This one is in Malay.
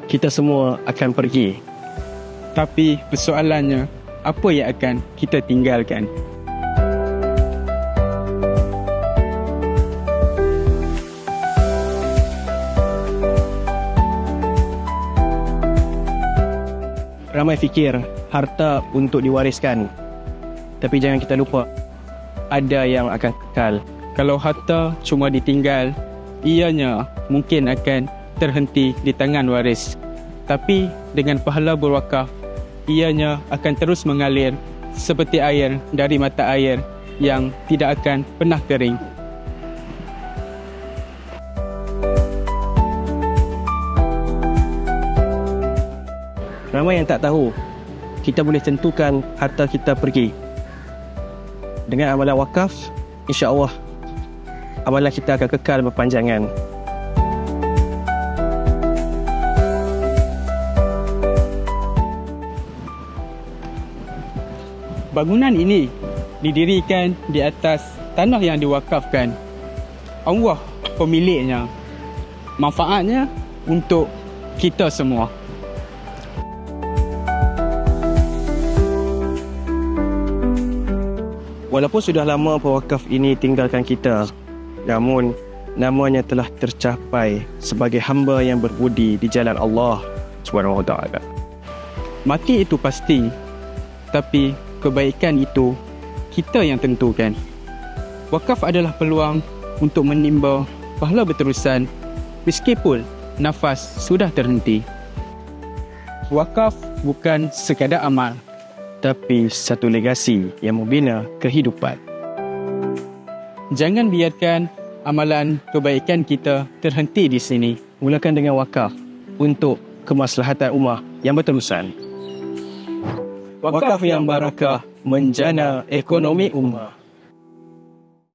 Kita semua akan pergi. Tapi persoalannya, apa yang akan kita tinggalkan? Ramai fikir harta untuk diwariskan. Tapi jangan kita lupa, ada yang akan kekal. Kalau harta cuma ditinggal, ianya mungkin akan terhenti di tangan waris. Tapi dengan pahala berwakaf, ianya akan terus mengalir seperti air dari mata air yang tidak akan pernah kering. Ramai yang tak tahu, kita boleh tentukan harta kita pergi. Dengan amalan wakaf, insya-Allah amalan kita akan kekal berpanjangan. Bangunan ini didirikan di atas tanah yang diwakafkan. Allah pemiliknya. Manfaatnya untuk kita semua. Walaupun sudah lama pewakaf ini tinggalkan kita, namun namanya telah tercapai sebagai hamba yang berbudi di jalan Allah SWT. Mati itu pasti, tapi kebaikan itu kita yang tentukan. Wakaf adalah peluang untuk menimba pahala berterusan meskipun nafas sudah terhenti. Wakaf bukan sekadar amal, tapi satu legasi yang membina kehidupan. Jangan biarkan amalan kebaikan kita terhenti di sini. Mulakan dengan wakaf untuk kemaslahatan ummah yang berterusan. Wakaf yang barakah menjana ekonomi ummah.